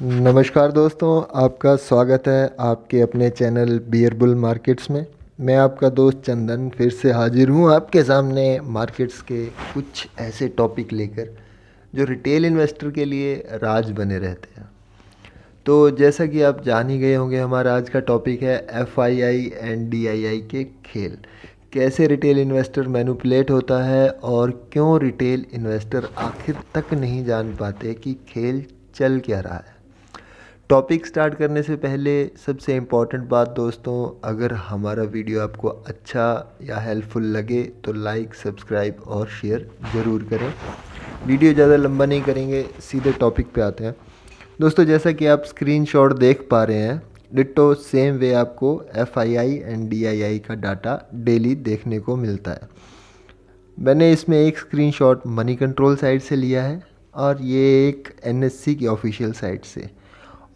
नमस्कार दोस्तों, आपका स्वागत है आपके अपने चैनल बियर बुल मार्केट्स में। मैं आपका दोस्त चंदन फिर से हाजिर हूँ आपके सामने मार्केट्स के कुछ ऐसे टॉपिक लेकर जो रिटेल इन्वेस्टर के लिए राज बने रहते हैं। तो जैसा कि आप जान ही गए होंगे, हमारा आज का टॉपिक है एफआईआई एंड डीआईआई के खेल। कैसे रिटेल इन्वेस्टर मैनिपुलेट होता है और क्यों रिटेल इन्वेस्टर आखिर तक नहीं जान पाते कि खेल चल क्या रहा है। टॉपिक स्टार्ट करने से पहले सबसे इम्पॉर्टेंट बात दोस्तों, अगर हमारा वीडियो आपको अच्छा या हेल्पफुल लगे तो लाइक, सब्सक्राइब और शेयर ज़रूर करें। वीडियो ज़्यादा लंबा नहीं करेंगे, सीधे टॉपिक पे आते हैं। दोस्तों, जैसा कि आप स्क्रीनशॉट देख पा रहे हैं, डिट्टो सेम वे आपको एफआईआई एंड डीआईआई का डाटा डेली देखने को मिलता है। मैंने इसमें एक स्क्रीनशॉट मनी कंट्रोल साइट से लिया है और ये एक एनएससी की ऑफिशियल साइट से।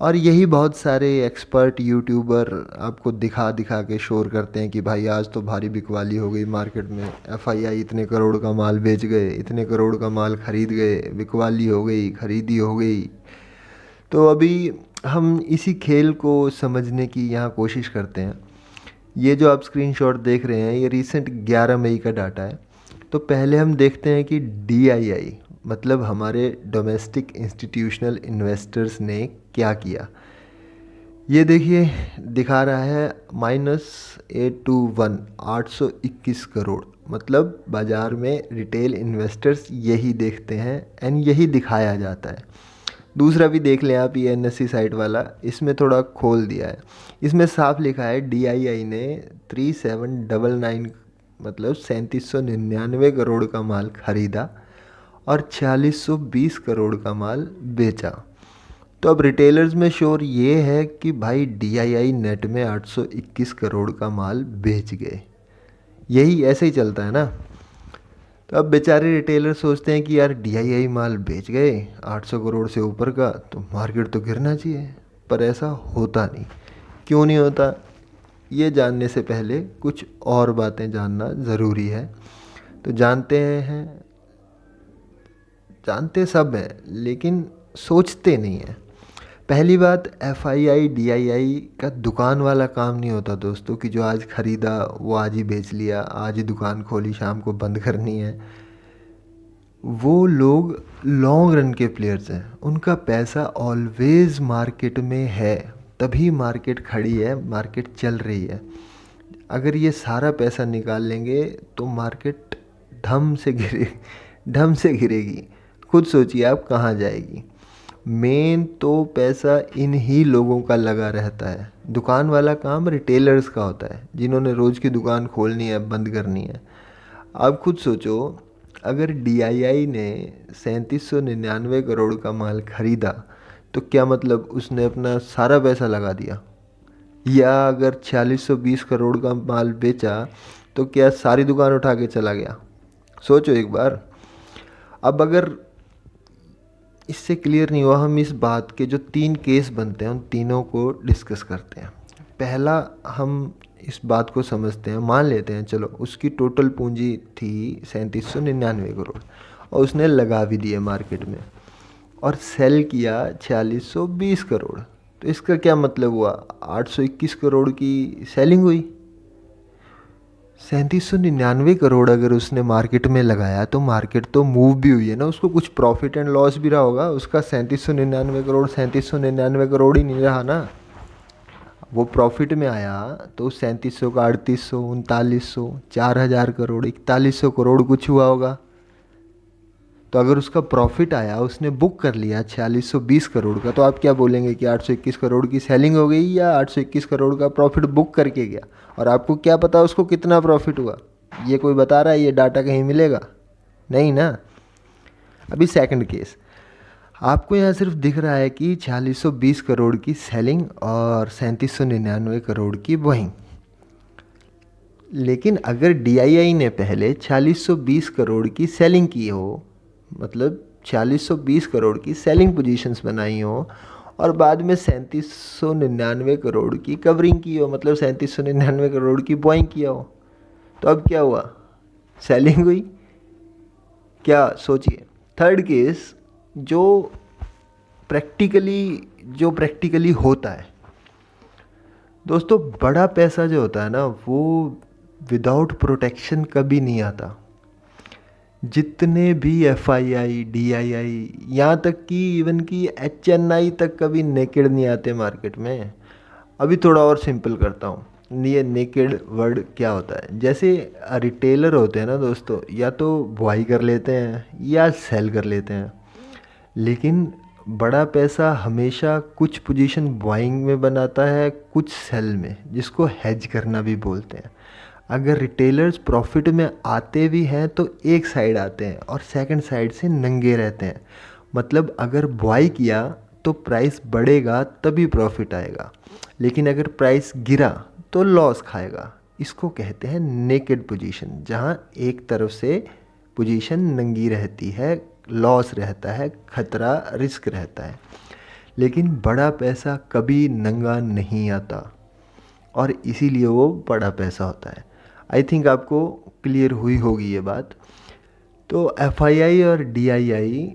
और यही बहुत सारे एक्सपर्ट यूट्यूबर आपको दिखा दिखा के शोर करते हैं कि भाई आज तो भारी बिकवाली हो गई मार्केट में, एफआईआई इतने करोड़ का माल बेच गए, इतने करोड़ का माल खरीद गए, बिकवाली हो गई, खरीदी हो गई। तो अभी हम इसी खेल को समझने की यहाँ कोशिश करते हैं। ये जो आप स्क्रीनशॉट देख रहे हैं, ये रिसेंट 11 मई का डाटा है। तो पहले हम देखते हैं कि डीआईआई मतलब हमारे डोमेस्टिक इंस्टीट्यूशनल इन्वेस्टर्स ने क्या किया। ये देखिए, दिखा रहा है -821 821 करोड़। मतलब बाज़ार में रिटेल इन्वेस्टर्स यही देखते हैं एंड यही दिखाया जाता है। दूसरा भी देख लें आप, ये एनएससी साइट वाला, इसमें थोड़ा खोल दिया है। इसमें साफ लिखा है डीआईआई ने 3799 मतलब 3799 करोड़ का माल खरीदा और 4620 करोड़ का माल बेचा। तो अब रिटेलर्स में शोर ये है कि भाई डीआईआई नेट में 821 करोड़ का माल बेच गए। यही ऐसे ही चलता है ना। तो अब बेचारे रिटेलर सोचते हैं कि यार डीआईआई माल बेच गए 800 करोड़ से ऊपर का, तो मार्केट तो गिरना चाहिए। पर ऐसा होता नहीं। क्यों नहीं होता, ये जानने से पहले कुछ और बातें जानना ज़रूरी है। तो जानते सब हैं लेकिन सोचते नहीं हैं। पहली बात, एफआईआई डीआईआई का दुकान वाला काम नहीं होता दोस्तों कि जो आज ख़रीदा वो आज ही बेच लिया, आज ही दुकान खोली शाम को बंद करनी है। वो लोग लॉन्ग रन के प्लेयर्स हैं, उनका पैसा ऑलवेज मार्केट में है, तभी मार्केट खड़ी है, मार्केट चल रही है। अगर ये सारा पैसा निकाल लेंगे तो मार्केट ढम से गिरेगी। खुद सोचिए आप कहाँ जाएगी। मेन तो पैसा इन ही लोगों का लगा रहता है। दुकान वाला काम रिटेलर्स का होता है, जिन्होंने रोज़ की दुकान खोलनी है, बंद करनी है। आप खुद सोचो, अगर डीआईआई ने 3799 करोड़ का माल खरीदा तो क्या मतलब उसने अपना सारा पैसा लगा दिया? या अगर 4620 करोड़ का माल बेचा तो क्या सारी दुकान उठा के चला गया? सोचो एक बार। अब अगर इससे क्लियर नहीं हुआ, हम इस बात के जो 3 केस बनते हैं उन तीनों को डिस्कस करते हैं। पहला, हम इस बात को समझते हैं, मान लेते हैं चलो उसकी टोटल पूंजी थी 3799 करोड़ और उसने लगा भी दिए मार्केट में और सेल किया 4620 करोड़। तो इसका क्या मतलब हुआ? 821 करोड़ की सेलिंग हुई। 3799 करोड़ अगर उसने मार्केट में लगाया तो मार्केट तो मूव भी हुई है ना, उसको कुछ प्रॉफिट एंड लॉस भी रहा होगा। उसका 3799 करोड़ 3799 करोड़ ही नहीं रहा ना, वो प्रॉफिट में आया। तो 3700 का 3800, 3900, 4000 करोड़, 4100 करोड़ कुछ हुआ होगा। तो अगर उसका प्रॉफिट आया, उसने बुक कर लिया 4620 करोड़ का, तो आप क्या बोलेंगे कि 821 करोड़ की सेलिंग हो गई या 821 करोड़ का प्रॉफिट बुक करके गया? और आपको क्या पता उसको कितना प्रॉफिट हुआ? ये कोई बता रहा है? ये डाटा कहीं मिलेगा? नहीं ना। अभी सेकंड केस, आपको यहाँ सिर्फ दिख रहा है कि 4620 करोड़ की सेलिंग और 3799 करोड़ की बाइंग। लेकिन अगर डीआईआई ने पहले 4620 करोड़ की सेलिंग की हो, मतलब 4620 करोड़ की सेलिंग पोजीशंस बनाई हो और बाद में 3799 करोड़ की कवरिंग की हो, मतलब 3799 करोड़ की बाइंग किया हो, तो अब क्या हुआ? सेलिंग हुई। क्या सोचिए। थर्ड केस, जो प्रैक्टिकली होता है दोस्तों, बड़ा पैसा जो होता है ना वो विदाउट प्रोटेक्शन कभी नहीं आता। जितने भी FII DII यहाँ तक कि इवन कि HNI तक कभी नेकेड नहीं आते मार्केट में। अभी थोड़ा और सिंपल करता हूँ, ये नेकेड वर्ड क्या होता है। जैसे रिटेलर होते हैं ना दोस्तों, या तो बुआई कर लेते हैं या सेल कर लेते हैं, लेकिन बड़ा पैसा हमेशा कुछ पोजीशन बाइंग में बनाता है, कुछ सेल में, जिसको हेज करना भी बोलते हैं। अगर रिटेलर्स प्रॉफिट में आते भी हैं तो एक साइड आते हैं और सेकंड साइड से नंगे रहते हैं। मतलब अगर बाई किया तो प्राइस बढ़ेगा तभी प्रॉफिट आएगा, लेकिन अगर प्राइस गिरा तो लॉस खाएगा। इसको कहते हैं नेकेड पोजीशन, जहां एक तरफ से पोजीशन नंगी रहती है, लॉस रहता है, खतरा, रिस्क रहता है। लेकिन बड़ा पैसा कभी नंगा नहीं आता और इसीलिए वो बड़ा पैसा होता है। आई थिंक आपको क्लियर हुई होगी ये बात। तो FII और DII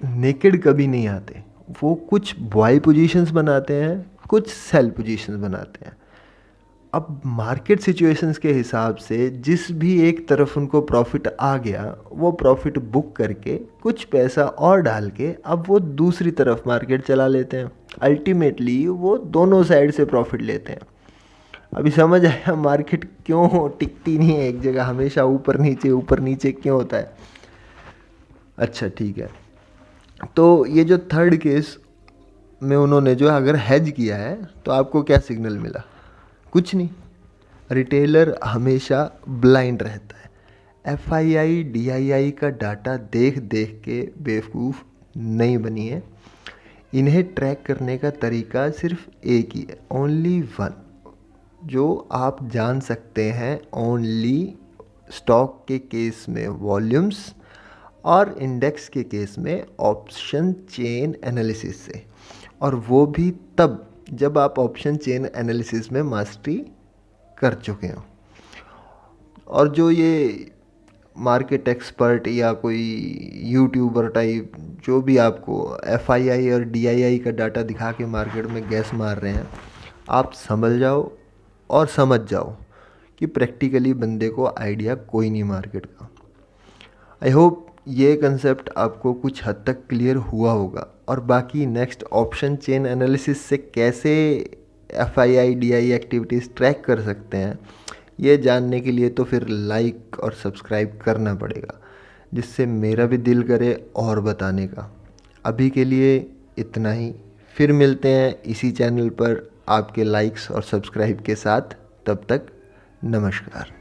नेकेड कभी नहीं आते, वो कुछ बाई पोजीशंस बनाते हैं, कुछ सेल पोजीशंस बनाते हैं। अब मार्केट सिचुएशंस के हिसाब से जिस भी एक तरफ उनको प्रॉफिट आ गया, वो प्रॉफिट बुक करके कुछ पैसा और डाल के अब वो दूसरी तरफ मार्केट चला लेते हैं। अल्टीमेटली वो दोनों साइड से प्रॉफिट लेते हैं। अभी समझ आया मार्केट क्यों टिकती नहीं है एक जगह, हमेशा ऊपर नीचे क्यों होता है। अच्छा ठीक है, तो ये जो थर्ड केस में उन्होंने जो अगर हेज किया है तो आपको क्या सिग्नल मिला? कुछ नहीं। रिटेलर हमेशा ब्लाइंड रहता है। FII DII का डाटा देख देख के बेवकूफ़ नहीं बनी है। इन्हें ट्रैक करने का तरीका सिर्फ एक ही है, ओनली वन, जो आप जान सकते हैं ओनली स्टॉक के केस में वॉल्यूम्स और इंडेक्स के केस में ऑप्शन चेन एनालिसिस से, और वो भी तब जब आप ऑप्शन चेन एनालिसिस में मास्टरी कर चुके हो। और जो ये मार्केट एक्सपर्ट या कोई यूट्यूबर टाइप जो भी आपको FII और DII का डाटा दिखा के मार्केट में गैस मार रहे हैं, आप संभल जाओ और समझ जाओ कि प्रैक्टिकली बंदे को आइडिया कोई नहीं मार्केट का। आई होप ये कंसेप्ट आपको कुछ हद तक क्लियर हुआ होगा। और बाकी नेक्स्ट ऑप्शन चेन एनालिसिस से कैसे FII DII एक्टिविटीज़ ट्रैक कर सकते हैं, ये जानने के लिए तो फिर लाइक और सब्सक्राइब करना पड़ेगा, जिससे मेरा भी दिल करे और बताने का। अभी के लिए इतना ही, फिर मिलते हैं इसी चैनल पर आपके लाइक्स और सब्सक्राइब के साथ। तब तक नमस्कार।